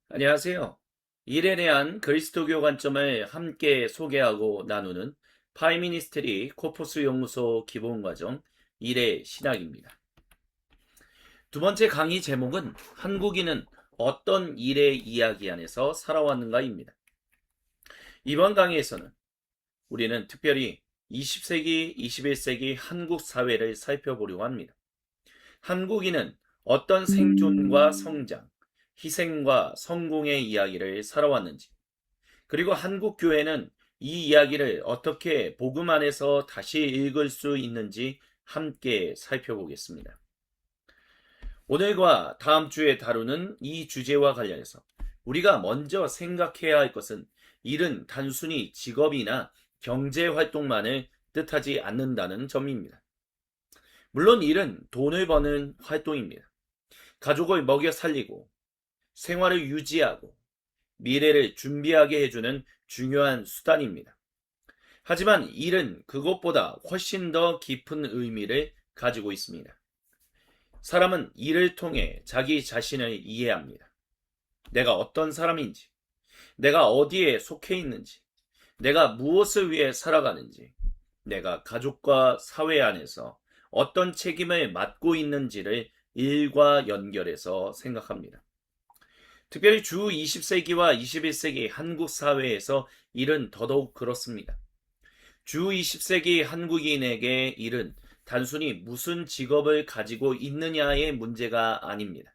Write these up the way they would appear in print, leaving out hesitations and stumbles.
안녕하세요. 일에 대한 그리스도교 관점을 함께 소개하고 나누는 파이미니스트리 코포스 연구소 기본과정 일의 신학입니다. 두 번째 강의 제목은 한국인은 어떤 일의 이야기 안에서 살아왔는가입니다. 이번 강의에서는 우리는 특별히 20세기, 21세기 한국 사회를 살펴보려고 합니다. 한국인은 어떤 생존과 성장, 희생과 성공의 이야기를 살아왔는지, 그리고 한국 교회는 이 이야기를 어떻게 복음 안에서 다시 읽을 수 있는지 함께 살펴보겠습니다. 오늘과 다음 주에 다루는 이 주제와 관련해서 우리가 먼저 생각해야 할 것은 일은 단순히 직업이나 경제 활동만을 뜻하지 않는다는 점입니다. 물론 일은 돈을 버는 활동입니다. 가족을 먹여 살리고 생활을 유지하고 미래를 준비하게 해주는 중요한 수단입니다. 하지만 일은 그것보다 훨씬 더 깊은 의미를 가지고 있습니다. 사람은 일을 통해 자기 자신을 이해합니다. 내가 어떤 사람인지, 내가 어디에 속해 있는지, 내가 무엇을 위해 살아가는지, 내가 가족과 사회 안에서 어떤 책임을 맡고 있는지를 일과 연결해서 생각합니다. 특별히 주 20세기와 21세기 한국 사회에서 일은 더더욱 그렇습니다. 주 20세기 한국인에게 일은 단순히 무슨 직업을 가지고 있느냐의 문제가 아닙니다.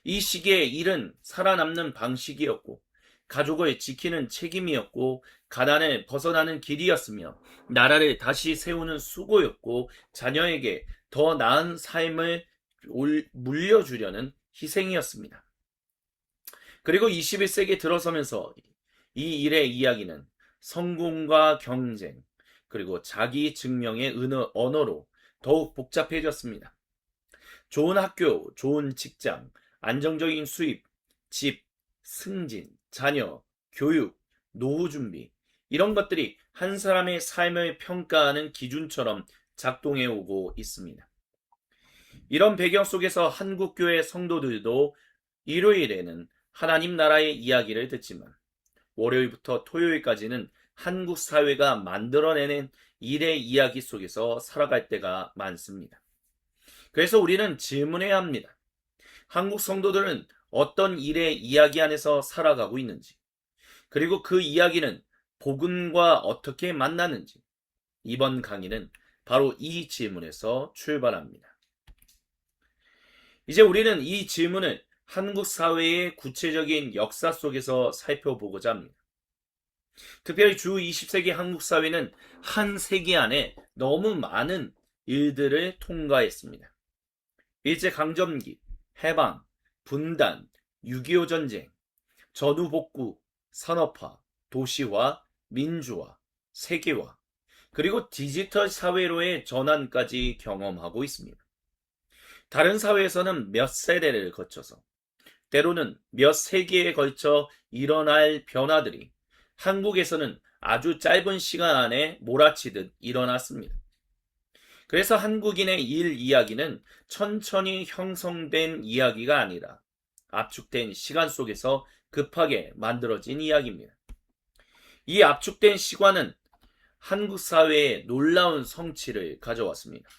이 시기에 일은 살아남는 방식이었고, 가족을 지키는 책임이었고, 가난을 벗어나는 길이었으며, 나라를 다시 세우는 수고였고, 자녀에게 더 나은 삶을 물려주려는 희생이었습니다. 그리고 21세기에 들어서면서 이 일의 이야기는 성공과 경쟁, 그리고 자기 증명의 언어로 더욱 복잡해졌습니다. 좋은 학교, 좋은 직장, 안정적인 수입, 집, 승진, 자녀, 교육, 노후 준비, 이런 것들이 한 사람의 삶을 평가하는 기준처럼 작동해 오고 있습니다. 이런 배경 속에서 한국교회 성도들도 일요일에는 하나님 나라의 이야기를 듣지만 월요일부터 토요일까지는 한국 사회가 만들어내는 일의 이야기 속에서 살아갈 때가 많습니다. 그래서 우리는 질문해야 합니다. 한국 성도들은 어떤 일의 이야기 안에서 살아가고 있는지, 그리고 그 이야기는 복음과 어떻게 만나는지, 이번 강의는 바로 이 질문에서 출발합니다. 이제 우리는 이 질문을 한국 사회의 구체적인 역사 속에서 살펴보고자 합니다. 특별히 주 20세기 한국 사회는 한 세기 안에 너무 많은 일들을 통과했습니다. 일제강점기, 해방, 분단, 6.25 전쟁, 전후복구, 산업화, 도시화, 민주화, 세계화, 그리고 디지털 사회로의 전환까지 경험하고 있습니다. 다른 사회에서는 몇 세대를 거쳐서 때로는 몇 세기에 걸쳐 일어날 변화들이 한국에서는 아주 짧은 시간 안에 몰아치듯 일어났습니다. 그래서 한국인의 일 이야기는 천천히 형성된 이야기가 아니라 압축된 시간 속에서 급하게 만들어진 이야기입니다. 이 압축된 시간은 한국 사회에 놀라운 성취를 가져왔습니다.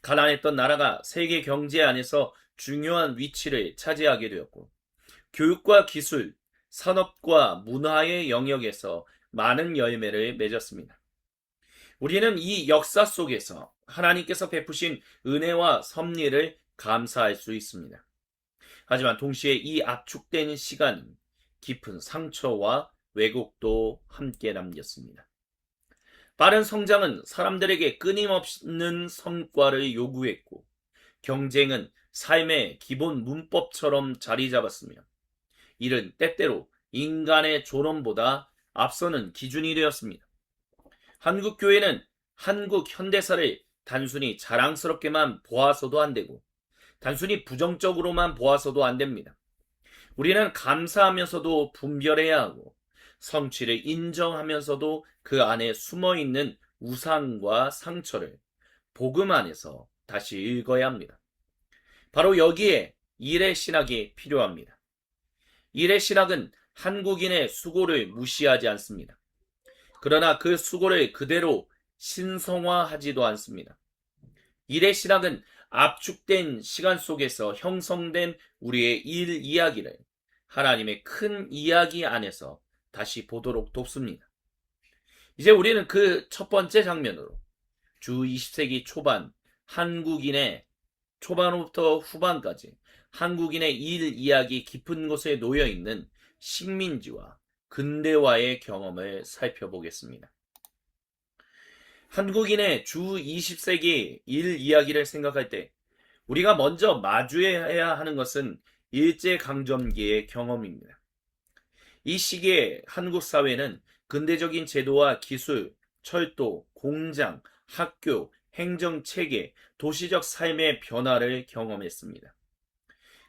가난했던 나라가 세계 경제 안에서 중요한 위치를 차지하게 되었고, 교육과 기술, 산업과 문화의 영역에서 많은 열매를 맺었습니다. 우리는 이 역사 속에서 하나님께서 베푸신 은혜와 섭리를 감사할 수 있습니다. 하지만 동시에 이 압축된 시간은 깊은 상처와 왜곡도 함께 남겼습니다. 빠른 성장은 사람들에게 끊임없는 성과를 요구했고, 경쟁은 삶의 기본 문법처럼 자리 잡았으며, 이는 때때로 인간의 존엄보다 앞서는 기준이 되었습니다. 한국 교회는 한국 현대사를 단순히 자랑스럽게만 보아서도 안 되고, 단순히 부정적으로만 보아서도 안 됩니다. 우리는 감사하면서도 분별해야 하고, 성취를 인정하면서도 그 안에 숨어 있는 우상과 상처를 복음 안에서 다시 읽어야 합니다. 바로 여기에 일의 신학이 필요합니다. 일의 신학은 한국인의 수고를 무시하지 않습니다. 그러나 그 수고를 그대로 신성화하지도 않습니다. 일의 신학은 압축된 시간 속에서 형성된 우리의 일 이야기를 하나님의 큰 이야기 안에서 다시 보도록 돕습니다. 이제 우리는 그 첫 번째 장면으로 주 20세기 초반 한국인의 초반부터 후반까지 한국인의 일 이야기 깊은 곳에 놓여 있는 식민지와 근대화의 경험을 살펴보겠습니다. 한국인의 주 20세기 일 이야기를 생각할 때 우리가 먼저 마주해야 하는 것은 일제강점기의 경험입니다. 이 시기에 한국 사회는 근대적인 제도와 기술, 철도, 공장, 학교, 행정체계, 도시적 삶의 변화를 경험했습니다.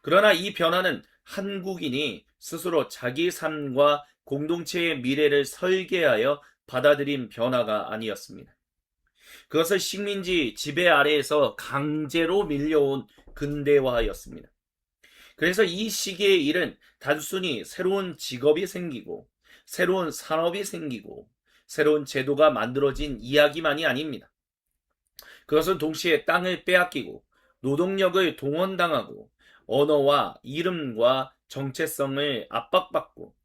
그러나 이 변화는 한국인이 스스로 자기 삶과 공동체의 미래를 설계하여 받아들인 변화가 아니었습니다. 그것은 식민지 지배 아래에서 강제로 밀려온 근대화였습니다. 그래서 이 시기의 일은 단순히 새로운 직업이 생기고 새로운 산업이 생기고 새로운 제도가 만들어진 이야기만이 아닙니다. 그것은 동시에 땅을 빼앗기고 노동력을 동원당하고 언어와 이름과 정체성을 압박받고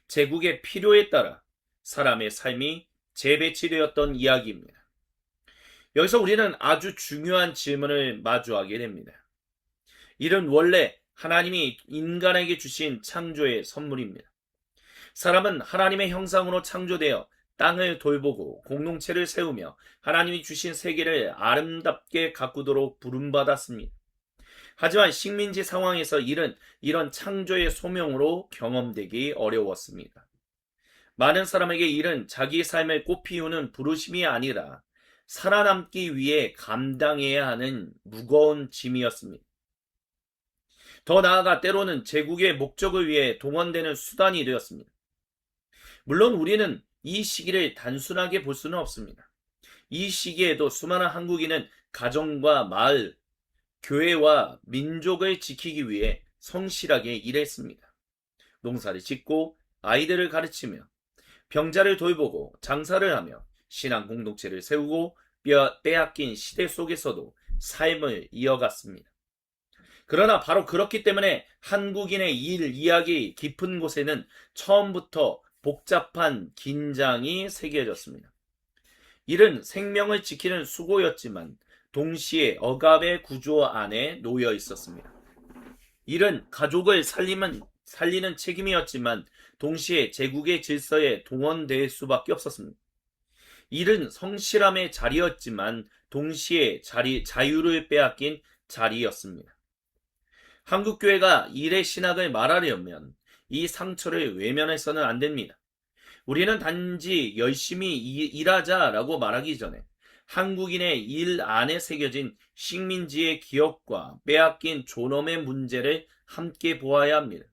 제국의 필요에 따라 사람의 삶이 재배치되었던 이야기입니다. 여기서 우리는 아주 중요한 질문을 마주하게 됩니다. 이는 원래 하나님이 인간에게 주신 창조의 선물입니다. 사람은 하나님의 형상으로 창조되어 땅을 돌보고 공동체를 세우며 하나님이 주신 세계를 아름답게 가꾸도록 부름받았습니다. 하지만 식민지 상황에서 일은 이런 창조의 소명으로 경험되기 어려웠습니다. 많은 사람에게 일은 자기 삶을 꽃피우는 부르심이 아니라 살아남기 위해 감당해야 하는 무거운 짐이었습니다. 더 나아가 때로는 제국의 목적을 위해 동원되는 수단이 되었습니다. 물론 우리는 이 시기를 단순하게 볼 수는 없습니다. 이 시기에도 수많은 한국인은 가정과 마을, 교회와 민족을 지키기 위해 성실하게 일했습니다. 농사를 짓고 아이들을 가르치며 병자를 돌보고 장사를 하며 신앙 공동체를 세우고 빼앗긴 시대 속에서도 삶을 이어갔습니다. 그러나 바로 그렇기 때문에 한국인의 일 이야기 깊은 곳에는 처음부터 복잡한 긴장이 새겨졌습니다. 일은 생명을 지키는 수고였지만 동시에 억압의 구조 안에 놓여 있었습니다. 일은 가족을 살리는 책임이었지만 동시에 제국의 질서에 동원될 수밖에 없었습니다. 일은 성실함의 자리였지만 동시에 자유를 빼앗긴 자리였습니다. 한국교회가 일의 신학을 말하려면 이 상처를 외면해서는 안 됩니다. 우리는 단지 열심히 일하자라고 말하기 전에 한국인의 일 안에 새겨진 식민지의 기억과 빼앗긴 존엄의 문제를 함께 보아야 합니다.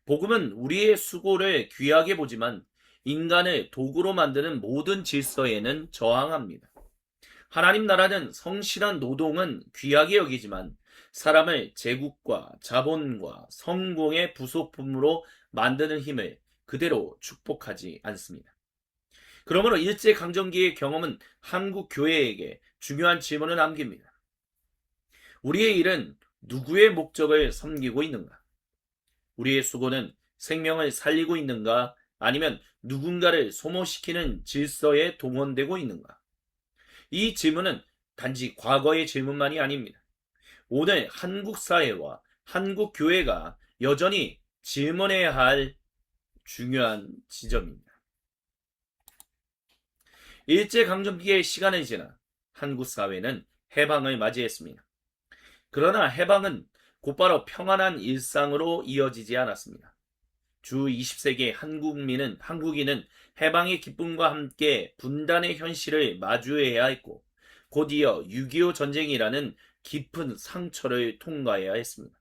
복음은 우리의 수고를 귀하게 보지만 인간을 도구로 만드는 모든 질서에는 저항합니다. 하나님 나라는 성실한 노동은 귀하게 여기지만 사람을 제국과 자본과 성공의 부속품으로 만드는 힘을 그대로 축복하지 않습니다. 그러므로 일제강점기의 경험은 한국 교회에게 중요한 질문을 남깁니다. 우리의 일은 누구의 목적을 섬기고 있는가? 우리의 수고는 생명을 살리고 있는가? 아니면 누군가를 소모시키는 질서에 동원되고 있는가? 이 질문은 단지 과거의 질문만이 아닙니다. 오늘 한국 사회와 한국 교회가 여전히 질문해야 할 중요한 지점입니다. 일제강점기의 시간을 지나 한국 사회는 해방을 맞이했습니다. 그러나 해방은 곧바로 평안한 일상으로 이어지지 않았습니다. 주 20세기 한국인은 해방의 기쁨과 함께 분단의 현실을 마주해야 했고 곧이어 6.25 전쟁이라는 깊은 상처를 통과해야 했습니다.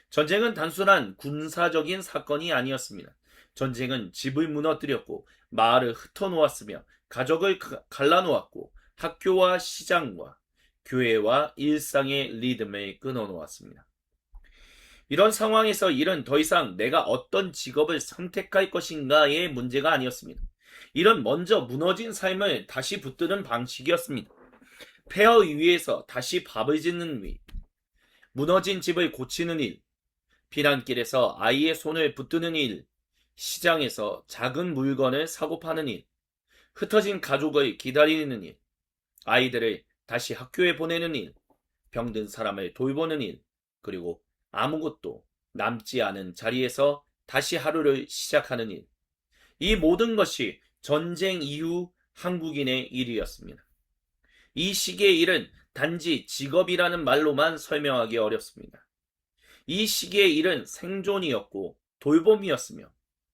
전쟁은 단순한 군사적인 사건이 아니었습니다. 전쟁은 집을 무너뜨렸고 마을을 흩어놓았으며 가족을 갈라놓았고 학교와 시장과 교회와 일상의 리듬을 끊어놓았습니다. 이런 상황에서 일은 더 이상 내가 어떤 직업을 선택할 것인가의 문제가 아니었습니다. 일은 먼저 무너진 삶을 다시 붙드는 방식이었습니다. 폐허 위에서 다시 밥을 짓는 일, 무너진 집을 고치는 일, 비난길에서 아이의 손을 붙드는 일, 시장에서 작은 물건을 사고 파는 일, 흩어진 가족을 기다리는 일, 아이들을 다시 학교에 보내는 일, 병든 사람을 돌보는 일, 그리고 아무것도 남지 않은 자리에서 다시 하루를 시작하는 일. 이 모든 것이 전쟁 이후 한국인의 일이었습니다. 이 시기의 일은 단지 직업이라는 말로만 설명하기 어렵습니다. 이 시기의 일은 생존이었고 돌봄이었으며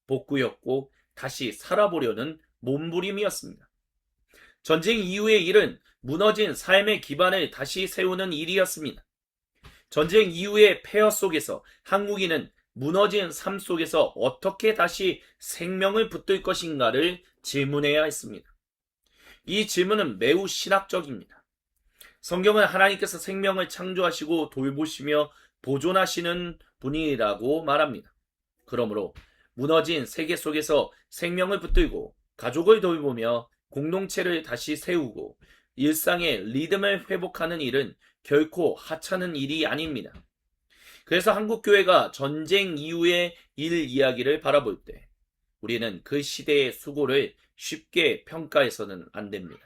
복구였고 다시 살아보려는 몸부림이었습니다. 전쟁 이후의 일은 무너진 삶의 기반을 다시 세우는 일이었습니다. 전쟁 이후의 폐허 속에서 한국인은 무너진 삶 속에서 어떻게 다시 생명을 붙들 것인가를 질문해야 했습니다. 이 질문은 매우 신학적입니다. 성경은 하나님께서 생명을 창조하시고 돌보시며 보존하시는 분이라고 말합니다. 그러므로 무너진 세계 속에서 생명을 붙들고 가족을 돌보며 공동체를 다시 세우고 일상의 리듬을 회복하는 일은 결코 하찮은 일이 아닙니다. 그래서 한국교회가 전쟁 이후의 일 이야기를 바라볼 때 우리는 그 시대의 수고를 쉽게 평가해서는 안 됩니다.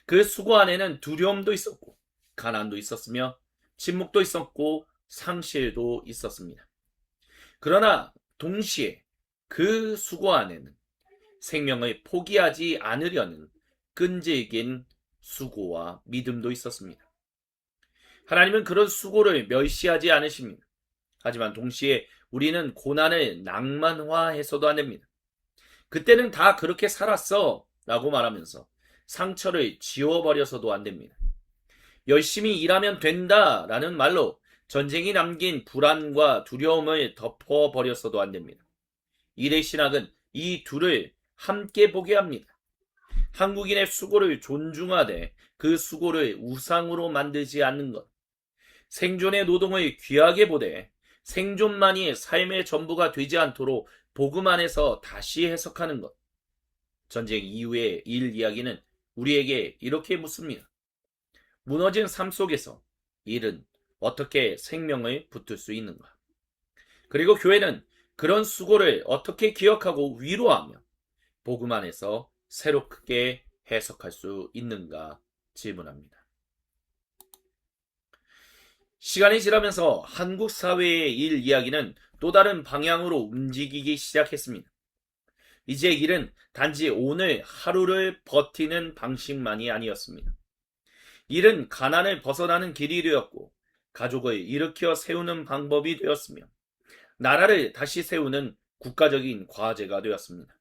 그 수고 안에는 두려움도 있었고 가난도 있었으며 침묵도 있었고 상실도 있었습니다. 그러나 동시에 그 수고 안에는 생명을 포기하지 않으려는 끈질긴 수고와 믿음도 있었습니다. 하나님은 그런 수고를 멸시하지 않으십니다. 하지만 동시에 우리는 고난을 낭만화해서도 안 됩니다. 그때는 다 그렇게 살았어 라고 말하면서 상처를 지워버려서도 안 됩니다. 열심히 일하면 된다 라는 말로 전쟁이 남긴 불안과 두려움을 덮어버려서도 안 됩니다. 일의 신학은 이 둘을 함께 보게 합니다. 한국인의 수고를 존중하되 그 수고를 우상으로 만들지 않는 것. 생존의 노동을 귀하게 보되 생존만이 삶의 전부가 되지 않도록 복음 안에서 다시 해석하는 것. 전쟁 이후의 일 이야기는 우리에게 이렇게 묻습니다. 무너진 삶 속에서 일은 어떻게 생명을 붙들 수 있는가? 그리고 교회는 그런 수고를 어떻게 기억하고 위로하며 복음 안에서 새롭게 해석할 수 있는가 질문합니다. 시간이 지나면서 한국 사회의 일 이야기는 또 다른 방향으로 움직이기 시작했습니다. 이제 일은 단지 오늘 하루를 버티는 방식만이 아니었습니다. 일은 가난을 벗어나는 길이 되었고 가족을 일으켜 세우는 방법이 되었으며 나라를 다시 세우는 국가적인 과제가 되었습니다.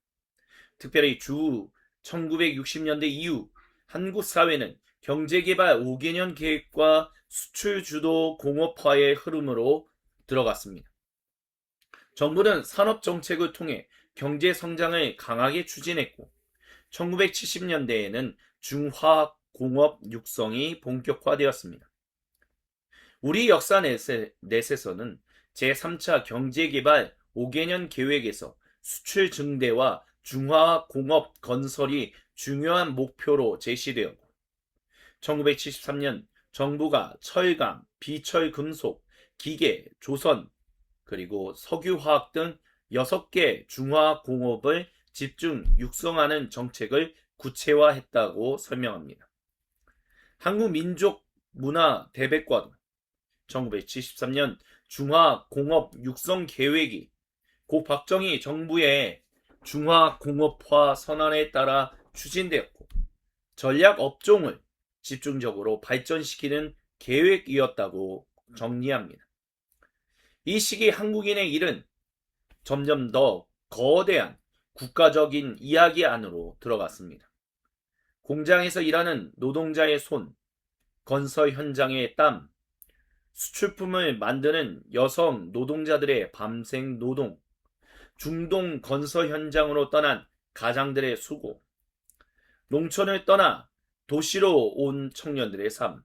특별히 주 1960년대 이후 한국 사회는 경제개발 5개년 계획과 수출 주도 공업화의 흐름으로 들어갔습니다. 정부는 산업 정책을 통해 경제 성장을 강하게 추진했고 1970년대에는 중화학 공업 육성이 본격화되었습니다. 우리 역사 넷에서는 제3차 경제개발 5개년 계획에서 수출 증대와 중화학 공업 건설이 중요한 목표로 제시되었고 1973년 정부가 철강, 비철 금속, 기계, 조선, 그리고 석유화학 등 6개 중화학 공업을 집중 육성하는 정책을 구체화했다고 설명합니다. 한국민족문화대백과도 1973년 중화공업 육성 계획이 고 박정희 정부의 중화공업화 선언에 따라 추진되었고 전략 업종을 집중적으로 발전시키는 계획이었다고 정리합니다. 이 시기 한국인의 일은 점점 더 거대한 국가적인 이야기 안으로 들어갔습니다. 공장에서 일하는 노동자의 손, 건설 현장의 땀, 수출품을 만드는 여성 노동자들의 밤샘 노동, 중동 건설 현장으로 떠난 가장들의 수고, 농촌을 떠나 도시로 온 청년들의 삶,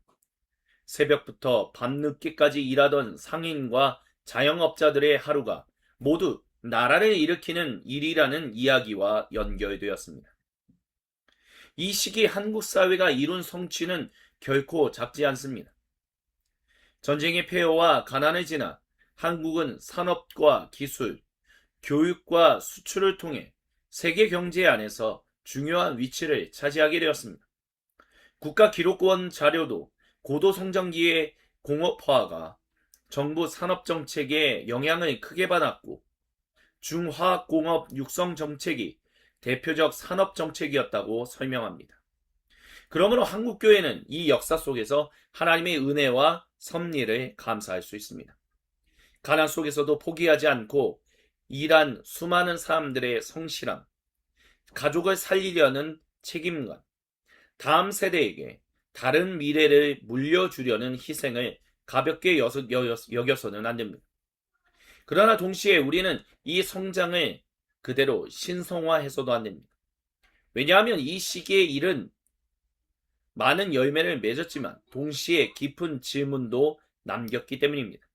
새벽부터 밤늦게까지 일하던 상인과 자영업자들의 하루가 모두 나라를 일으키는 일이라는 이야기와 연결되었습니다. 이 시기 한국 사회가 이룬 성취는 결코 작지 않습니다. 전쟁의 폐허와 가난을 지나 한국은 산업과 기술, 교육과 수출을 통해 세계 경제 안에서 중요한 위치를 차지하게 되었습니다. 국가기록원 자료도 고도 성장기의 공업화가 정부 산업정책에 영향을 크게 받았고 중화학공업 육성 정책이 대표적 산업정책이었다고 설명합니다. 그러므로 한국교회는 이 역사 속에서 하나님의 은혜와 섭리를 감사할 수 있습니다. 가난 속에서도 포기하지 않고 일한 수많은 사람들의 성실함, 가족을 살리려는 책임감, 다음 세대에게 다른 미래를 물려주려는 희생을 가볍게 여겨서는 안 됩니다. 그러나 동시에 우리는 이 성장을 그대로 신성화해서도 안 됩니다. 왜냐하면 이 시기의 일은 많은 열매를 맺었지만 동시에 깊은 질문도 남겼기 때문입니다.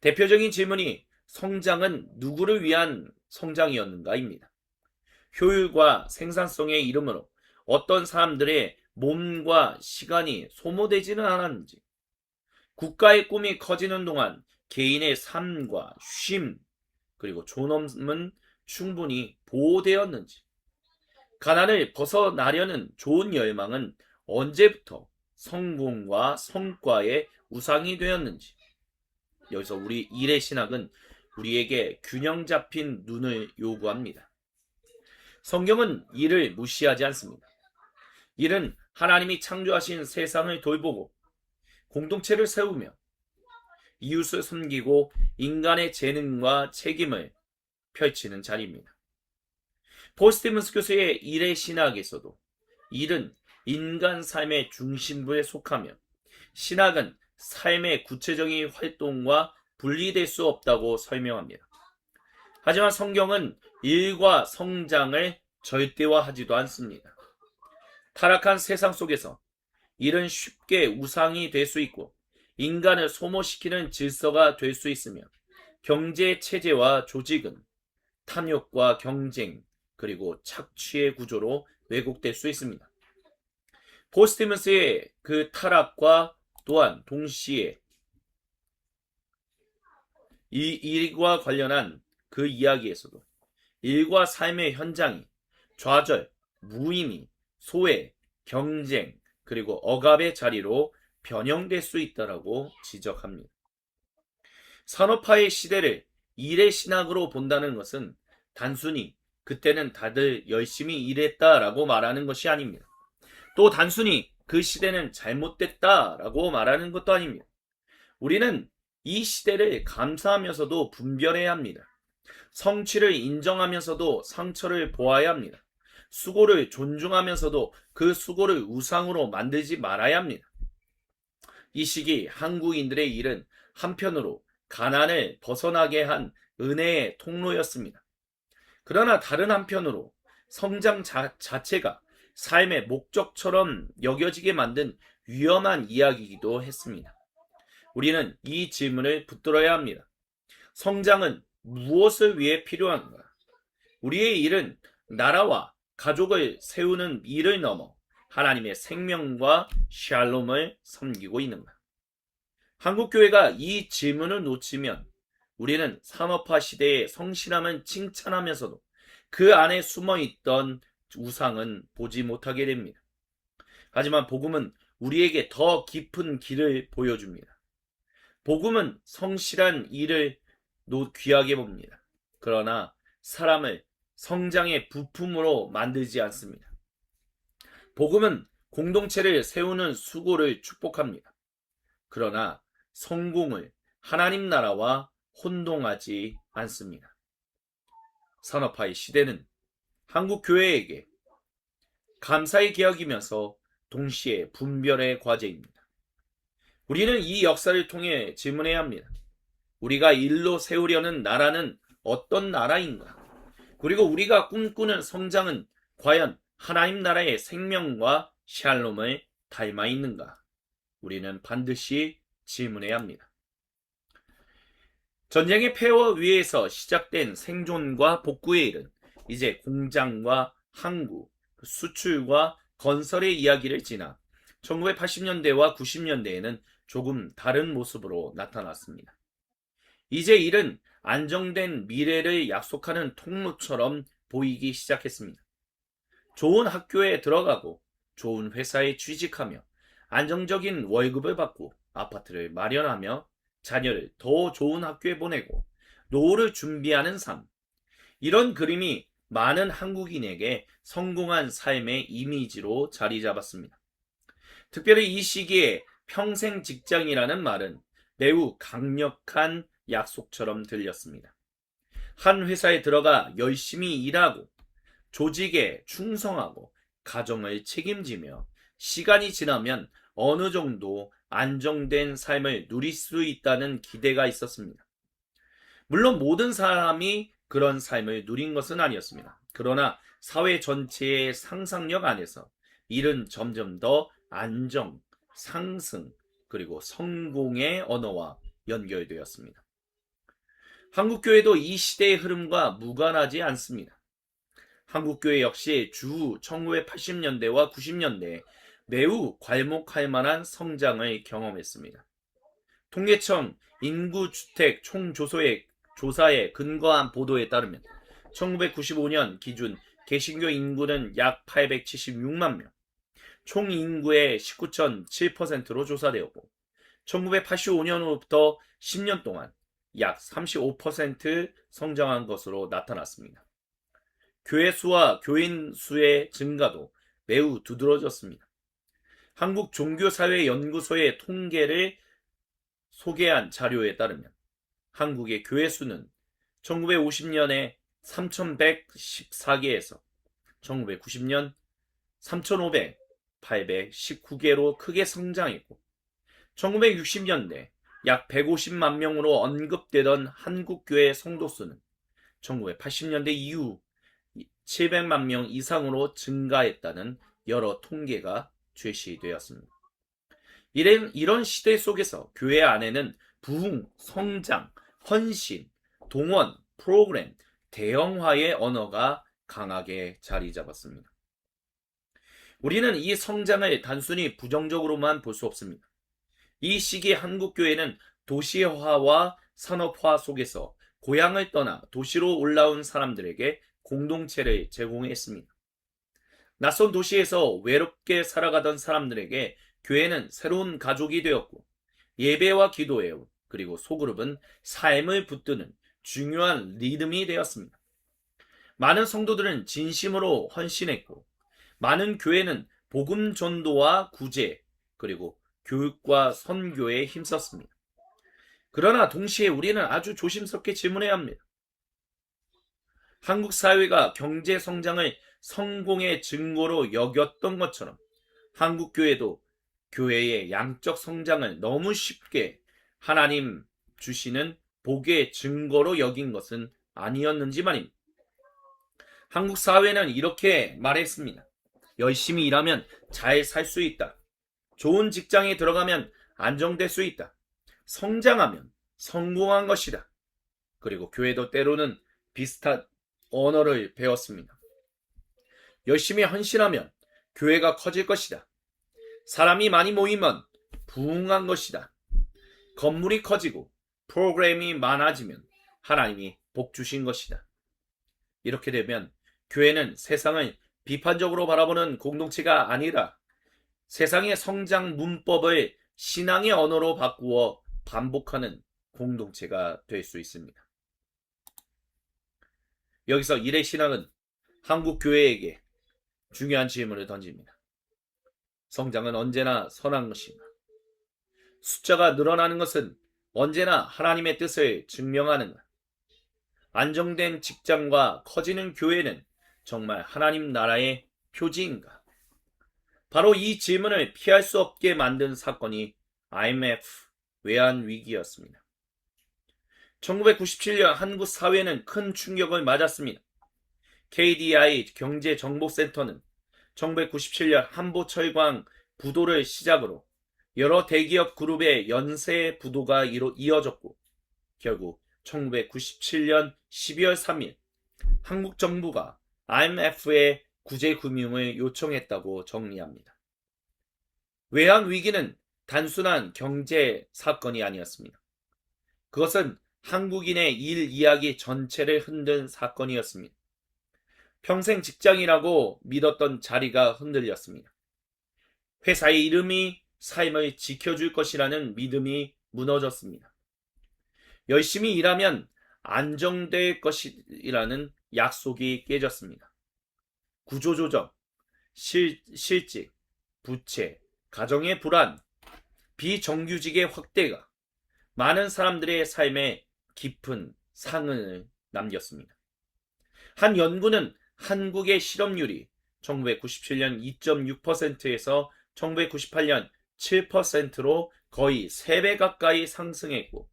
대표적인 질문이 성장은 누구를 위한 성장이었는가입니다. 효율과 생산성의 이름으로 어떤 사람들의 몸과 시간이 소모되지는 않았는지, 국가의 꿈이 커지는 동안 개인의 삶과 쉼, 그리고 존엄은 충분히 보호되었는지, 가난을 벗어나려는 좋은 열망은 언제부터 성공과 성과의 우상이 되었는지, 여기서 우리 일의 신학은 우리에게 균형 잡힌 눈을 요구합니다. 성경은 일을 무시하지 않습니다. 일은 하나님이 창조하신 세상을 돌보고 공동체를 세우며 이웃을 섬기고 인간의 재능과 책임을 펼치는 자리입니다. 폴 스티븐스 교수의 일의 신학에서도 일은 인간 삶의 중심부에 속하며 신학은 삶의 구체적인 활동과 분리될 수 없다고 설명합니다. 하지만 성경은 일과 성장을 절대화하지도 않습니다. 타락한 세상 속에서 일은 쉽게 우상이 될 수 있고 인간을 소모시키는 질서가 될 수 있으며 경제 체제와 조직은 탐욕과 경쟁 그리고 착취의 구조로 왜곡될 수 있습니다. 폴 스티븐스의 그 타락과 또한 동시에 이 일과 관련한 그 이야기에서도 일과 삶의 현장이 좌절, 무의미, 소외, 경쟁, 그리고 억압의 자리로 변형될 수 있다라고 지적합니다. 산업화의 시대를 일의 신학으로 본다는 것은 단순히 그때는 다들 열심히 일했다라고 말하는 것이 아닙니다. 또 단순히 그 시대는 잘못됐다라고 말하는 것도 아닙니다. 우리는 이 시대를 감사하면서도 분별해야 합니다. 성취를 인정하면서도 상처를 보아야 합니다. 수고를 존중하면서도 그 수고를 우상으로 만들지 말아야 합니다. 이 시기 한국인들의 일은 한편으로 가난을 벗어나게 한 은혜의 통로였습니다. 그러나 다른 한편으로 성장 자체가 삶의 목적처럼 여겨지게 만든 위험한 이야기이기도 했습니다. 우리는 이 질문을 붙들어야 합니다. 성장은 무엇을 위해 필요한가? 우리의 일은 나라와 가족을 세우는 일을 넘어 하나님의 생명과 샬롬을 섬기고 있는가? 한국교회가 이 질문을 놓치면 우리는 산업화 시대의 성실함은 칭찬하면서도 그 안에 숨어있던 우상은 보지 못하게 됩니다. 하지만 복음은 우리에게 더 깊은 길을 보여줍니다. 복음은 성실한 일을 귀하게 봅니다. 그러나 사람을 성장의 부품으로 만들지 않습니다. 복음은 공동체를 세우는 수고를 축복합니다. 그러나 성공을 하나님 나라와 혼동하지 않습니다. 산업화의 시대는 한국 교회에게 감사의 기약이면서 동시에 분별의 과제입니다. 우리는 이 역사를 통해 질문해야 합니다. 우리가 일로 세우려는 나라는 어떤 나라인가? 그리고 우리가 꿈꾸는 성장은 과연 하나님 나라의 생명과 샬롬을 닮아 있는가? 우리는 반드시 질문해야 합니다. 전쟁의 폐허 위에서 시작된 생존과 복구의 일은 이제 공장과 항구, 수출과 건설의 이야기를 지나 1980년대와 90년대에는 조금 다른 모습으로 나타났습니다. 이제 일은 안정된 미래를 약속하는 통로처럼 보이기 시작했습니다. 좋은 학교에 들어가고 좋은 회사에 취직하며 안정적인 월급을 받고 아파트를 마련하며 자녀를 더 좋은 학교에 보내고 노후를 준비하는 삶. 이런 그림이 많은 한국인에게 성공한 삶의 이미지로 자리 잡았습니다. 특별히 이 시기에 평생 직장이라는 말은 매우 강력한 약속처럼 들렸습니다. 한 회사에 들어가 열심히 일하고 조직에 충성하고 가정을 책임지며 시간이 지나면 어느 정도 안정된 삶을 누릴 수 있다는 기대가 있었습니다. 물론 모든 사람이 그런 삶을 누린 것은 아니었습니다. 그러나 사회 전체의 상상력 안에서 일은 점점 더 안정, 상승, 그리고 성공의 언어와 연결되었습니다. 한국교회도 이 시대의 흐름과 무관하지 않습니다. 한국교회 역시 주 1980년대와 90년대에 매우 괄목할 만한 성장을 경험했습니다. 통계청 인구주택 총조사에 근거한 보도에 따르면 1995년 기준 개신교 인구는 약 876만 명, 총 인구의 19.7%로 조사되었고 1985년부터 10년 동안 약 35% 성장한 것으로 나타났습니다. 교회 수와 교인 수의 증가도 매우 두드러졌습니다. 한국종교사회연구소의 통계를 소개한 자료에 따르면 한국의 교회 수는 1950년에 3114개에서 1990년 3519개로 크게 성장했고 1960년대 약 150만 명으로 언급되던 한국교회 성도수는 1980년대 이후 700만 명 이상으로 증가했다는 여러 통계가 제시되었습니다. 이런 시대 속에서 교회 안에는 부흥, 성장, 헌신, 동원, 프로그램, 대형화의 언어가 강하게 자리 잡았습니다. 우리는 이 성장을 단순히 부정적으로만 볼 수 없습니다. 이 시기 한국교회는 도시화와 산업화 속에서 고향을 떠나 도시로 올라온 사람들에게 공동체를 제공했습니다. 낯선 도시에서 외롭게 살아가던 사람들에게 교회는 새로운 가족이 되었고 예배와 기도회 그리고 소그룹은 삶을 붙드는 중요한 리듬이 되었습니다. 많은 성도들은 진심으로 헌신했고 많은 교회는 복음 전도와 구제 그리고 교육과 선교에 힘썼습니다. 그러나 동시에 우리는 아주 조심스럽게 질문해야 합니다. 한국 사회가 경제 성장을 성공의 증거로 여겼던 것처럼 한국 교회도 교회의 양적 성장을 너무 쉽게 하나님 주시는 복의 증거로 여긴 것은 아니었는지 말입니다. 한국 사회는 이렇게 말했습니다. 열심히 일하면 잘 살 수 있다. 좋은 직장에 들어가면 안정될 수 있다. 성장하면 성공한 것이다. 그리고 교회도 때로는 비슷한 언어를 배웠습니다. 열심히 헌신하면 교회가 커질 것이다. 사람이 많이 모이면 부흥한 것이다. 건물이 커지고 프로그램이 많아지면 하나님이 복 주신 것이다. 이렇게 되면 교회는 세상을 비판적으로 바라보는 공동체가 아니라 세상의 성장 문법을 신앙의 언어로 바꾸어 반복하는 공동체가 될 수 있습니다. 여기서 일의 신앙은 한국 교회에게 중요한 질문을 던집니다. 성장은 언제나 선한 것인가? 숫자가 늘어나는 것은 언제나 하나님의 뜻을 증명하는가? 안정된 직장과 커지는 교회는 정말 하나님 나라의 표지인가? 바로 이 질문을 피할 수 없게 만든 사건이 IMF 외환위기였습니다. 1997년 한국 사회는 큰 충격을 맞았습니다. KDI 경제정보센터는 1997년 한보철강 부도를 시작으로 여러 대기업 그룹의 연쇄 부도가 이어졌고 결국 1997년 12월 3일 한국 정부가 IMF에 구제 금융을 요청했다고 정리합니다. 외환 위기는 단순한 경제 사건이 아니었습니다. 그것은 한국인의 일 이야기 전체를 흔든 사건이었습니다. 평생 직장이라고 믿었던 자리가 흔들렸습니다. 회사의 이름이 삶을 지켜줄 것이라는 믿음이 무너졌습니다. 열심히 일하면 안정될 것이라는 약속이 깨졌습니다. 구조조정, 실직, 부채, 가정의 불안, 비정규직의 확대가 많은 사람들의 삶에 깊은 상흔을 남겼습니다. 한 연구는 한국의 실업률이 1997년 2.6%에서 1998년 7%로 거의 3배 가까이 상승했고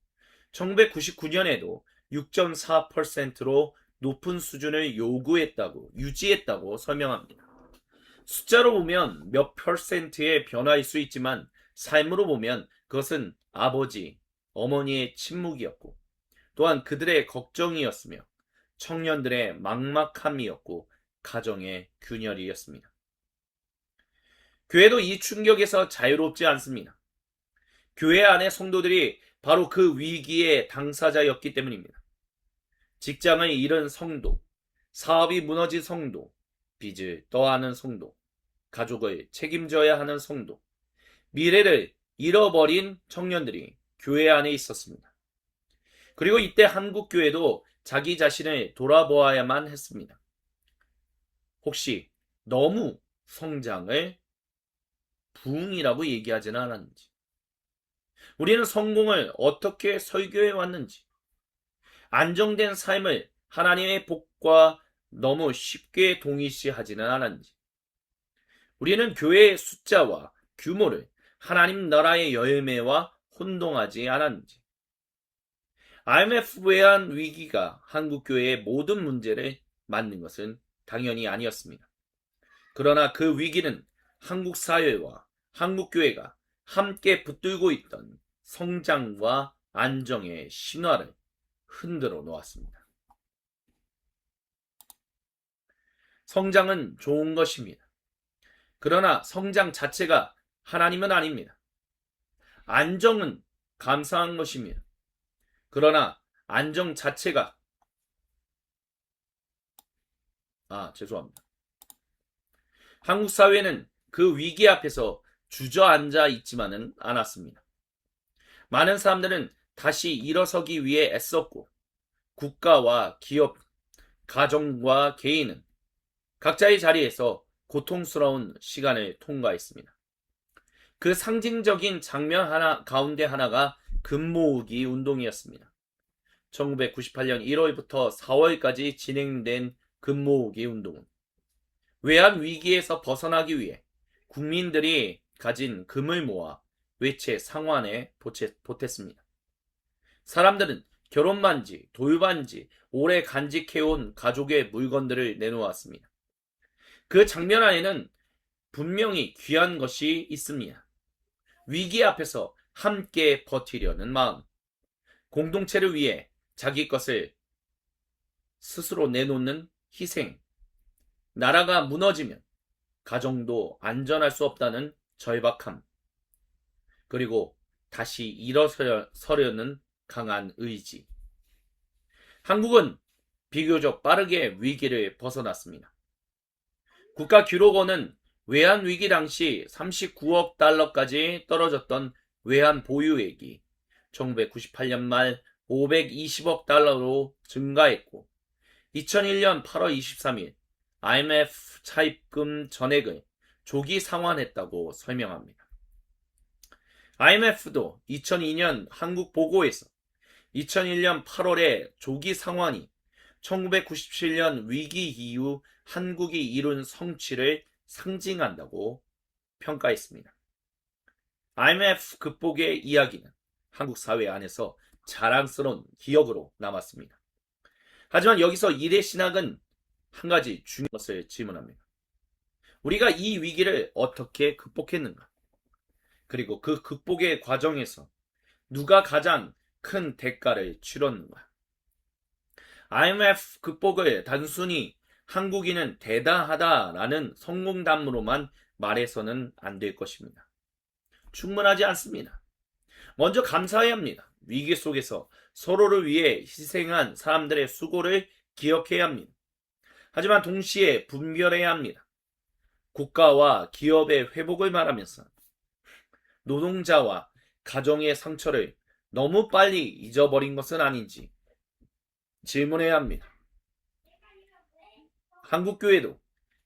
1999년에도 6.4%로 높은 수준을 유지했다고 설명합니다. 숫자로 보면 몇 퍼센트의 변화일 수 있지만 삶으로 보면 그것은 아버지, 어머니의 침묵이었고 또한 그들의 걱정이었으며 청년들의 막막함이었고 가정의 균열이었습니다. 교회도 이 충격에서 자유롭지 않습니다. 교회 안의 성도들이 바로 그 위기의 당사자였기 때문입니다. 직장을 잃은 성도, 사업이 무너진 성도, 빚을 떠안은 성도, 가족을 책임져야 하는 성도, 미래를 잃어버린 청년들이 교회 안에 있었습니다. 그리고 이때 한국교회도 자기 자신을 돌아보아야만 했습니다. 혹시 너무 성장을 부흥이라고 얘기하지는 않았는지, 우리는 성공을 어떻게 설교해 왔는지, 안정된 삶을 하나님의 복과 너무 쉽게 동일시하지는 않았는지, 우리는 교회의 숫자와 규모를 하나님 나라의 열매와 혼동하지 않았는지, IMF 외환 위기가 한국교회의 모든 문제를 만든 것은 당연히 아니었습니다. 그러나 그 위기는 한국 사회와 한국교회가 함께 붙들고 있던 성장과 안정의 신화를 흔들어 놓았습니다. 성장은 좋은 것입니다. 그러나 성장 자체가 하나님은 아닙니다. 안정은 감사한 것입니다. 그러나 안정 자체가 죄송합니다. 한국 사회는 그 위기 앞에서 주저앉아 있지만은 않았습니다. 많은 사람들은 다시 일어서기 위해 애썼고 국가와 기업, 가정과 개인은 각자의 자리에서 고통스러운 시간을 통과했습니다. 그 상징적인 장면 가운데 하나가 금모으기 운동이었습니다. 1998년 1월부터 4월까지 진행된 금모으기 운동은 외환 위기에서 벗어나기 위해 국민들이 가진 금을 모아 외채 상환에 보탰습니다. 사람들은 결혼반지, 돌반지, 오래 간직해온 가족의 물건들을 내놓았습니다. 그 장면 안에는 분명히 귀한 것이 있습니다. 위기 앞에서 함께 버티려는 마음, 공동체를 위해 자기 것을 스스로 내놓는 희생, 나라가 무너지면 가정도 안전할 수 없다는 절박함, 그리고 다시 일어서려는 강한 의지. 한국은 비교적 빠르게 위기를 벗어났습니다. 국가기록원은 외환 위기 당시 39억 달러까지 떨어졌던 외환 보유액이 1998년 말 520억 달러로 증가했고 2001년 8월 23일 IMF 차입금 전액을 조기 상환했다고 설명합니다. IMF도 2002년 한국 보고에서 2001년 8월에 조기 상환이 1997년 위기 이후 한국이 이룬 성취를 상징한다고 평가했습니다. IMF 극복의 이야기는 한국 사회 안에서 자랑스러운 기억으로 남았습니다. 하지만 여기서 이대 신학은 한 가지 중요한 것을 질문합니다. 우리가 이 위기를 어떻게 극복했는가? 그리고 그 극복의 과정에서 누가 가장 큰 대가를 치렀는가? IMF 극복을 단순히 한국인은 대단하다라는 성공담으로만 말해서는 안 될 것입니다. 충분하지 않습니다. 먼저 감사해야 합니다. 위기 속에서 서로를 위해 희생한 사람들의 수고를 기억해야 합니다. 하지만 동시에 분별해야 합니다. 국가와 기업의 회복을 말하면서 노동자와 가정의 상처를 너무 빨리 잊어버린 것은 아닌지 질문해야 합니다. 한국교회도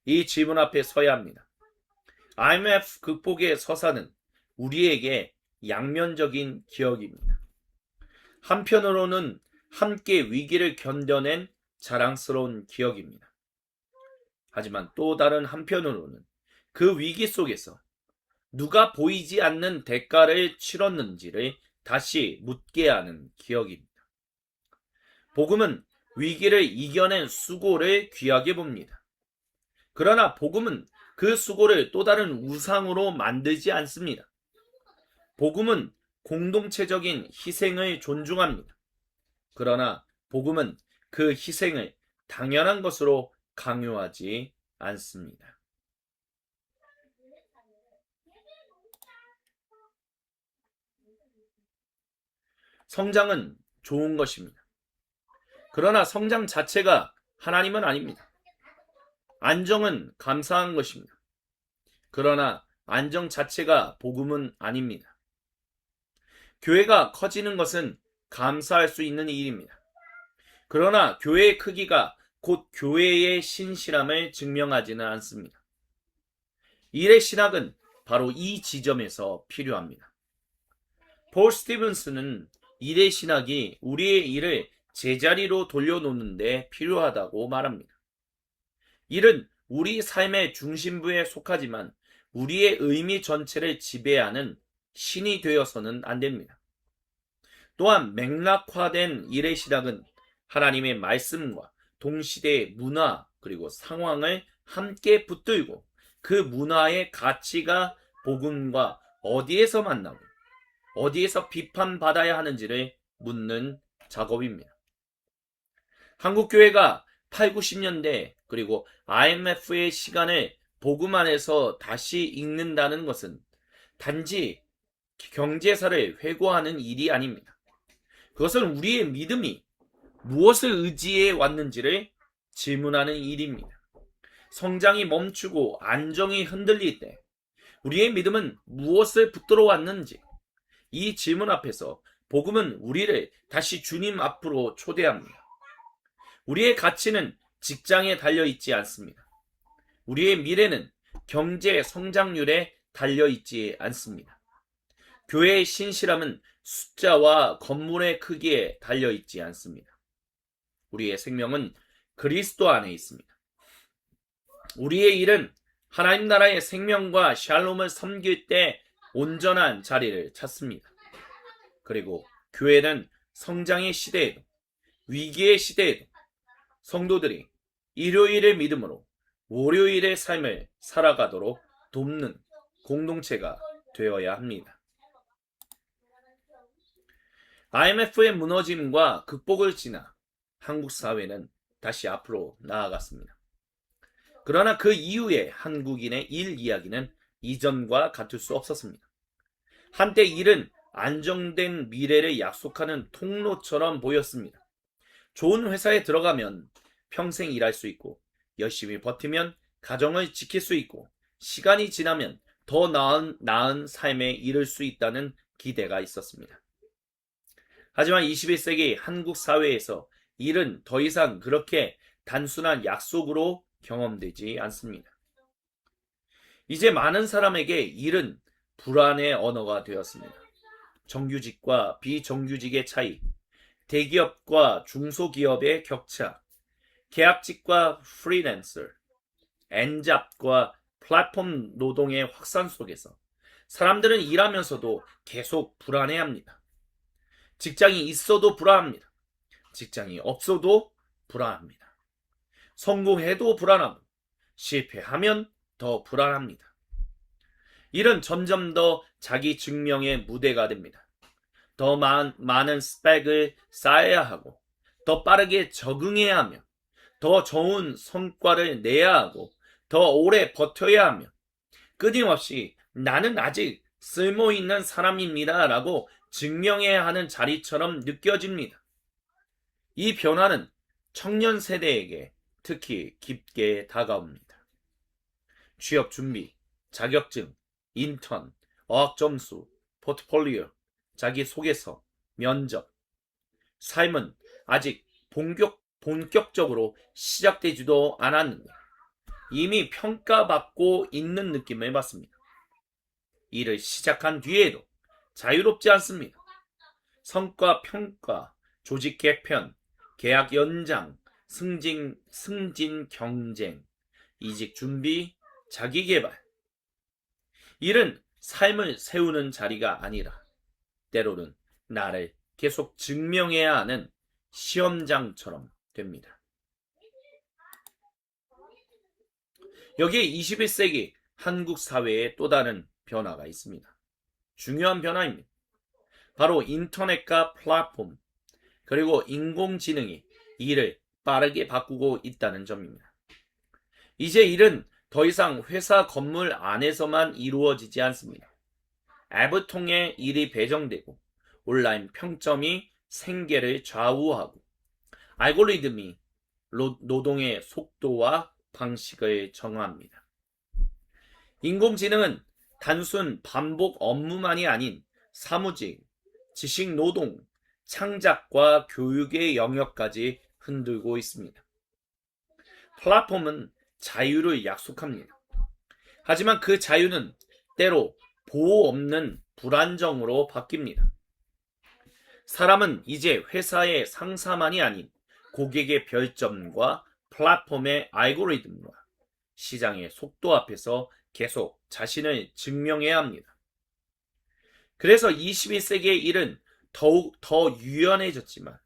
이 질문 앞에 서야 합니다. IMF 극복의 서사는 우리에게 양면적인 기억입니다. 한편으로는 함께 위기를 견뎌낸 자랑스러운 기억입니다. 하지만 또 다른 한편으로는 그 위기 속에서 누가 보이지 않는 대가를 치렀는지를 다시 묻게 하는 기억입니다. 복음은 위기를 이겨낸 수고를 귀하게 봅니다. 그러나 복음은 그 수고를 또 다른 우상으로 만들지 않습니다. 복음은 공동체적인 희생을 존중합니다. 그러나 복음은 그 희생을 당연한 것으로 강요하지 않습니다. 성장은 좋은 것입니다. 그러나 성장 자체가 하나님은 아닙니다. 안정은 감사한 것입니다. 그러나 안정 자체가 복음은 아닙니다. 교회가 커지는 것은 감사할 수 있는 일입니다. 그러나 교회의 크기가 곧 교회의 신실함을 증명하지는 않습니다. 일의 신학은 바로 이 지점에서 필요합니다. 폴 스티븐스는 일의 신학이 우리의 일을 제자리로 돌려놓는데 필요하다고 말합니다. 일은 우리 삶의 중심부에 속하지만 우리의 의미 전체를 지배하는 신이 되어서는 안 됩니다. 또한 맥락화된 일의 신학은 하나님의 말씀과 동시대의 문화 그리고 상황을 함께 붙들고 그 문화의 가치가 복음과 어디에서 만나고 어디에서 비판받아야 하는지를 묻는 작업입니다. 한국교회가 8, 90년대 그리고 IMF의 시간을 복음 안에서 다시 읽는다는 것은 단지 경제사를 회고하는 일이 아닙니다. 그것은 우리의 믿음이 무엇을 의지해 왔는지를 질문하는 일입니다. 성장이 멈추고 안정이 흔들릴 때 우리의 믿음은 무엇을 붙들어 왔는지 이 질문 앞에서 복음은 우리를 다시 주님 앞으로 초대합니다. 우리의 가치는 직장에 달려있지 않습니다. 우리의 미래는 경제 성장률에 달려있지 않습니다. 교회의 신실함은 숫자와 건물의 크기에 달려있지 않습니다. 우리의 생명은 그리스도 안에 있습니다. 우리의 일은 하나님 나라의 생명과 샬롬을 섬길 때 온전한 자리를 찾습니다. 그리고 교회는 성장의 시대에도 위기의 시대에도 성도들이 일요일의 믿음으로 월요일의 삶을 살아가도록 돕는 공동체가 되어야 합니다. IMF의 무너짐과 극복을 지나 한국 사회는 다시 앞으로 나아갔습니다. 그러나 그 이후에 한국인의 일 이야기는 이전과 같을 수 없었습니다. 한때 일은 안정된 미래를 약속하는 통로처럼 보였습니다. 좋은 회사에 들어가면 평생 일할 수 있고 열심히 버티면 가정을 지킬 수 있고 시간이 지나면 더 나은 삶에 이를 수 있다는 기대가 있었습니다. 하지만 21세기 한국 사회에서 일은 더 이상 그렇게 단순한 약속으로 경험되지 않습니다. 이제 많은 사람에게 일은 불안의 언어가 되었습니다. 정규직과 비정규직의 차이, 대기업과 중소기업의 격차, 계약직과 프리랜서, 엔잡과 플랫폼 노동의 확산 속에서 사람들은 일하면서도 계속 불안해합니다. 직장이 있어도 불안합니다. 직장이 없어도 불안합니다. 성공해도 불안하고 실패하면 더 불안합니다. 일은 점점 더 자기 증명의 무대가 됩니다. 더 많은 스펙을 쌓아야 하고 더 빠르게 적응해야 하며 더 좋은 성과를 내야 하고 더 오래 버텨야 하며 끊임없이 나는 아직 쓸모있는 사람입니다 라고 증명해야 하는 자리처럼 느껴집니다. 이 변화는 청년 세대에게 특히 깊게 다가옵니다. 취업 준비, 자격증, 인턴, 어학 점수, 포트폴리오, 자기소개서, 면접. 삶은 아직 본격적으로 시작되지도 않았는데 이미 평가받고 있는 느낌을 받습니다. 일을 시작한 뒤에도 자유롭지 않습니다. 성과 평가, 조직 개편, 계약 연장, 승진 경쟁, 이직 준비, 자기 개발. 일은 삶을 세우는 자리가 아니라 때로는 나를 계속 증명해야 하는 시험장처럼 됩니다. 여기에 21세기 한국 사회에 또 다른 변화가 있습니다. 중요한 변화입니다. 바로 인터넷과 플랫폼, 그리고 인공지능이 일을 빠르게 바꾸고 있다는 점입니다. 이제 일은 더 이상 회사 건물 안에서만 이루어지지 않습니다. 앱을 통해 일이 배정되고 온라인 평점이 생계를 좌우하고 알고리즘이 노동의 속도와 방식을 정합니다. 인공지능은 단순 반복 업무만이 아닌 사무직, 지식노동, 창작과 교육의 영역까지 흔들고 있습니다. 플랫폼은 자유를 약속합니다. 하지만 그 자유는 때로 보호 없는 불안정으로 바뀝니다. 사람은 이제 회사의 상사만이 아닌 고객의 별점과 플랫폼의 알고리즘과 시장의 속도 앞에서 계속 자신을 증명해야 합니다. 그래서 21세기의 일은 더욱 더 유연해졌지만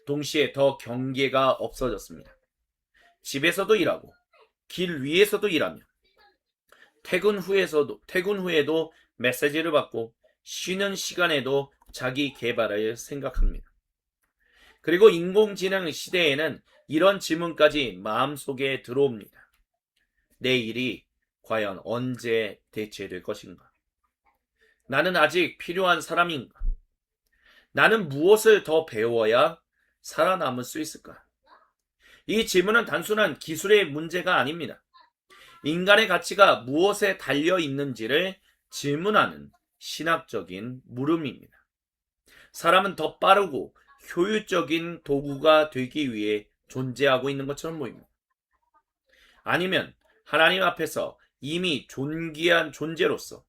동시에 더 경계가 없어졌습니다. 집에서도 일하고 길 위에서도 일하며 퇴근 후에도 메시지를 받고 쉬는 시간에도 자기 개발을 생각합니다. 그리고 인공지능 시대에는 이런 질문까지 마음속에 들어옵니다. 내 일이 과연 언제 대체될 것인가? 나는 아직 필요한 사람인가? 나는 무엇을 더 배워야 살아남을 수 있을까? 이 질문은 단순한 기술의 문제가 아닙니다. 인간의 가치가 무엇에 달려 있는지를 질문하는 신학적인 물음입니다. 사람은 더 빠르고 효율적인 도구가 되기 위해 존재하고 있는 것처럼 보입니다. 아니면 하나님 앞에서 이미 존귀한 존재로서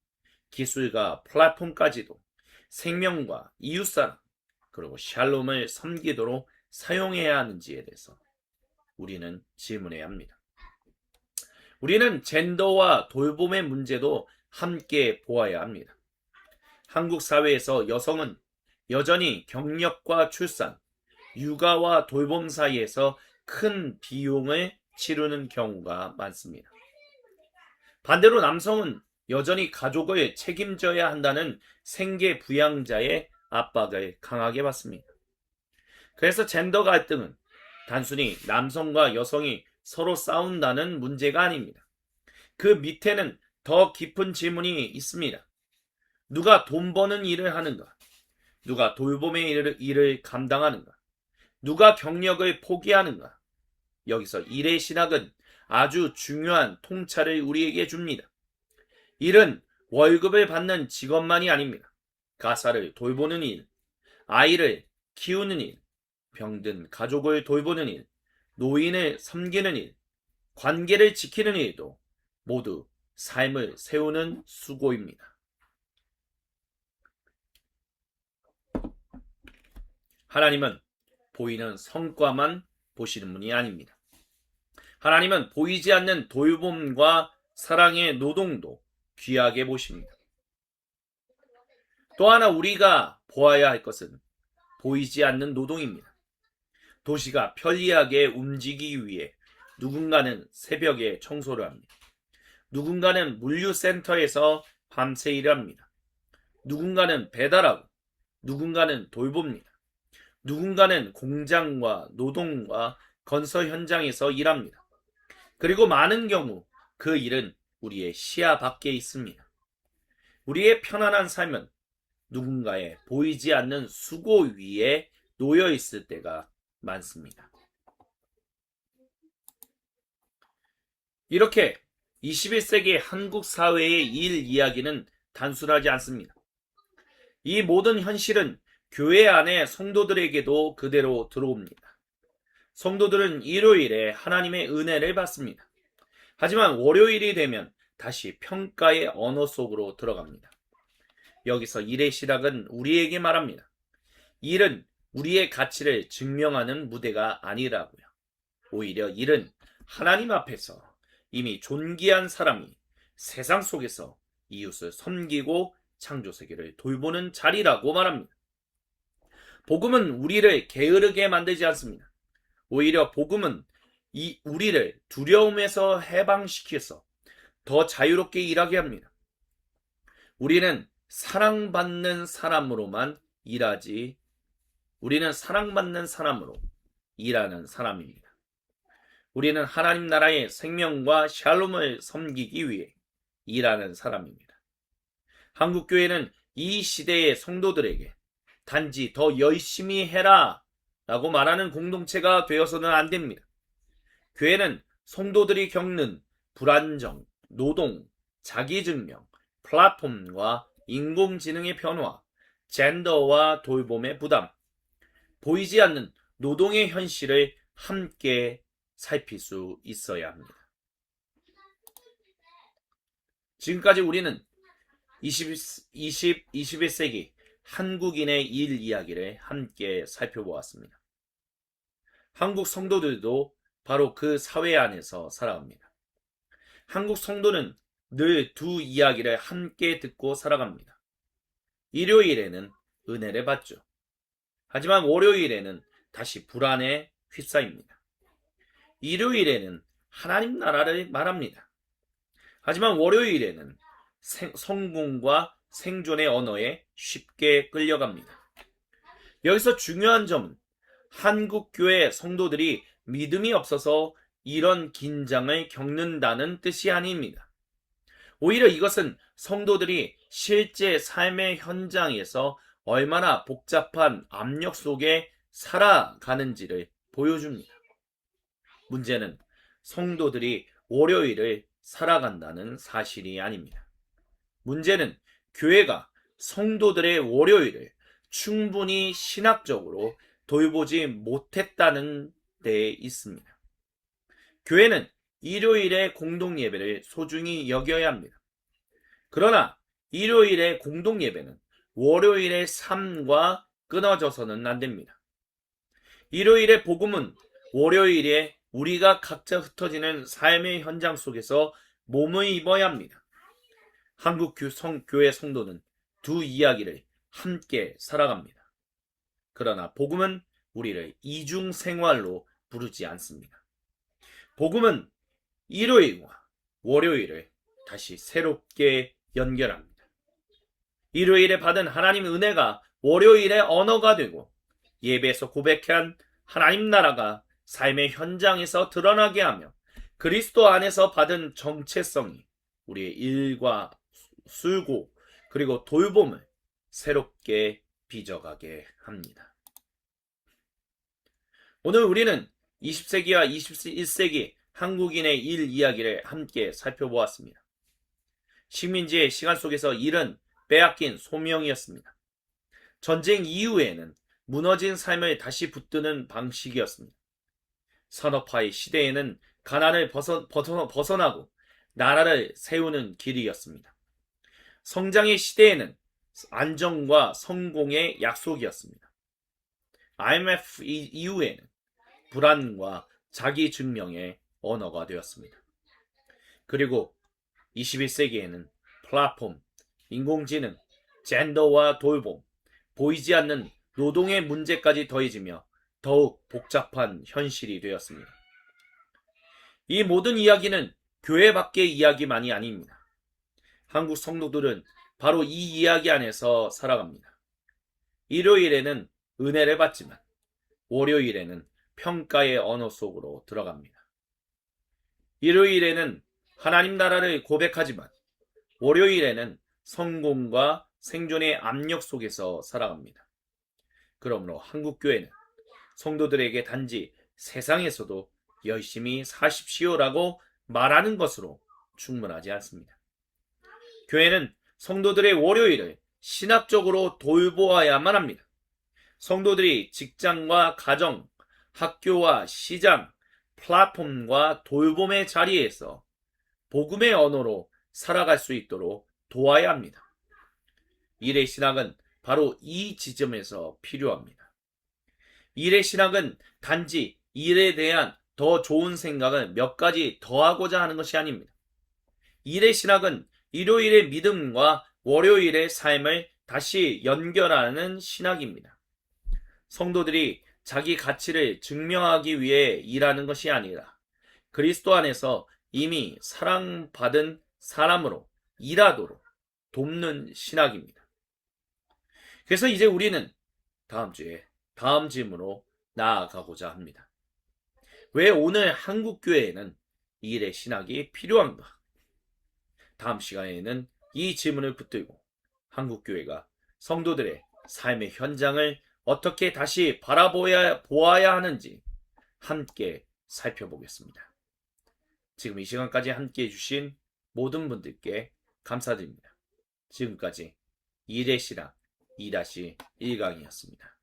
기술과 플랫폼까지도 생명과 이웃사랑 그리고 샬롬을 섬기도록 사용해야 하는지에 대해서 우리는 질문해야 합니다. 우리는 젠더와 돌봄의 문제도 함께 보아야 합니다. 한국 사회에서 여성은 여전히 경력과 출산, 육아와 돌봄 사이에서 큰 비용을 치르는 경우가 많습니다. 반대로 남성은 여전히 가족을 책임져야 한다는 생계 부양자의 압박을 강하게 받습니다. 그래서 젠더 갈등은 단순히 남성과 여성이 서로 싸운다는 문제가 아닙니다. 그 밑에는 더 깊은 질문이 있습니다. 누가 돈 버는 일을 하는가? 누가 돌봄의 일을 감당하는가? 누가 경력을 포기하는가? 여기서 일의 신학은 아주 중요한 통찰을 우리에게 줍니다. 일은 월급을 받는 직업만이 아닙니다. 가사를 돌보는 일, 아이를 키우는 일, 병든 가족을 돌보는 일, 노인을 섬기는 일, 관계를 지키는 일도 모두 삶을 세우는 수고입니다. 하나님은 보이는 성과만 보시는 분이 아닙니다. 하나님은 보이지 않는 돌봄과 사랑의 노동도 귀하게 보십니다. 또 하나 우리가 보아야 할 것은 보이지 않는 노동입니다. 도시가 편리하게 움직이기 위해 누군가는 새벽에 청소를 합니다. 누군가는 물류센터에서 밤새 일을 합니다. 누군가는 배달하고 누군가는 돌봅니다. 누군가는 공장과 노동과 건설 현장에서 일합니다. 그리고 많은 경우 그 일은 우리의 시야 밖에 있습니다. 우리의 편안한 삶은 누군가의 보이지 않는 수고 위에 놓여 있을 때가 많습니다. 이렇게 21세기 한국 사회의 일 이야기는 단순하지 않습니다. 이 모든 현실은 교회 안의 성도들에게도 그대로 들어옵니다. 성도들은 일요일에 하나님의 은혜를 받습니다. 하지만 월요일이 되면 다시 평가의 언어 속으로 들어갑니다. 여기서 일의 시작은 우리에게 말합니다. 일은 우리의 가치를 증명하는 무대가 아니라고요. 오히려 일은 하나님 앞에서 이미 존귀한 사람이 세상 속에서 이웃을 섬기고 창조세계를 돌보는 자리라고 말합니다. 복음은 우리를 게으르게 만들지 않습니다. 오히려 복음은 우리를 두려움에서 해방시켜서 더 자유롭게 일하게 합니다. 우리는 사랑받는 사람으로만 우리는 사랑받는 사람으로 일하는 사람입니다. 우리는 하나님 나라의 생명과 샬롬을 섬기기 위해 일하는 사람입니다. 한국교회는 이 시대의 성도들에게 단지 더 열심히 해라 라고 말하는 공동체가 되어서는 안 됩니다. 교회는 성도들이 겪는 불안정, 노동, 자기증명, 플랫폼과 인공지능의 변화, 젠더와 돌봄의 부담, 보이지 않는 노동의 현실을 함께 살필 수 있어야 합니다. 지금까지 우리는 21세기 한국인의 일 이야기를 함께 살펴보았습니다. 한국 성도들도 바로 그 사회 안에서 살아갑니다. 한국 성도는 늘 두 이야기를 함께 듣고 살아갑니다. 일요일에는 은혜를 받죠. 하지만 월요일에는 다시 불안에 휩싸입니다. 일요일에는 하나님 나라를 말합니다. 하지만 월요일에는 성공과 생존의 언어에 쉽게 끌려갑니다. 여기서 중요한 점은 한국교회 성도들이 믿음이 없어서 이런 긴장을 겪는다는 뜻이 아닙니다. 오히려 이것은 성도들이 실제 삶의 현장에서 얼마나 복잡한 압력 속에 살아가는지를 보여줍니다. 문제는 성도들이 월요일을 살아간다는 사실이 아닙니다. 문제는 교회가 성도들의 월요일을 충분히 신학적으로 돌보지 못했다는 데 있습니다. 교회는 일요일의 공동예배를 소중히 여겨야 합니다. 그러나 일요일의 공동예배는 월요일의 삶과 끊어져서는 안 됩니다. 일요일의 복음은 월요일에 우리가 각자 흩어지는 삶의 현장 속에서 몸을 입어야 합니다. 한국 교회 성도는 두 이야기를 함께 살아갑니다. 그러나 복음은 우리를 이중 생활로 부르지 않습니다. 복음은 일요일과 월요일을 다시 새롭게 연결합니다. 일요일에 받은 하나님의 은혜가 월요일의 언어가 되고 예배에서 고백한 하나님 나라가 삶의 현장에서 드러나게 하며 그리스도 안에서 받은 정체성이 우리의 일과 수고 그리고 돌봄을 새롭게 빚어가게 합니다. 오늘 우리는 20세기와 21세기 한국인의 일 이야기를 함께 살펴보았습니다. 식민지의 시간 속에서 일은 빼앗긴 소명이었습니다. 전쟁 이후에는 무너진 삶을 다시 붙드는 방식이었습니다. 산업화의 시대에는 가난을 벗어나고 나라를 세우는 길이었습니다. 성장의 시대에는 안정과 성공의 약속이었습니다. IMF 이후에는 불안과 자기 증명의 언어가 되었습니다. 그리고 21세기에는 플랫폼, 인공지능, 젠더와 돌봄, 보이지 않는 노동의 문제까지 더해지며 더욱 복잡한 현실이 되었습니다. 이 모든 이야기는 교회 밖의 이야기만이 아닙니다. 한국 성도들은 바로 이 이야기 안에서 살아갑니다. 일요일에는 은혜를 받지만 월요일에는 평가의 언어 속으로 들어갑니다. 일요일에는 하나님 나라를 고백하지만 월요일에는 성공과 생존의 압력 속에서 살아갑니다. 그러므로 한국교회는 성도들에게 단지 세상에서도 열심히 사십시오라고 말하는 것으로 충분하지 않습니다. 교회는 성도들의 월요일을 신학적으로 돌보아야만 합니다. 성도들이 직장과 가정, 학교와 시장, 플랫폼과 돌봄의 자리에서 복음의 언어로 살아갈 수 있도록 도와야 합니다. 일의 신학은 바로 이 지점에서 필요합니다. 일의 신학은 단지 일에 대한 더 좋은 생각을 몇 가지 더하고자 하는 것이 아닙니다. 일의 신학은 일요일의 믿음과 월요일의 삶을 다시 연결하는 신학입니다. 성도들이 자기 가치를 증명하기 위해 일하는 것이 아니라 그리스도 안에서 이미 사랑받은 사람으로 일하도록 돕는 신학입니다. 그래서 이제 우리는 다음 주에 다음 질문으로 나아가고자 합니다. 왜 오늘 한국교회에는 일의 신학이 필요한가? 다음 시간에는 이 질문을 붙들고 한국교회가 성도들의 삶의 현장을 어떻게 다시 보아야 하는지 함께 살펴보겠습니다. 지금 이 시간까지 함께 해주신 모든 분들께 감사드립니다. 지금까지 일의 신학 2-1강이었습니다.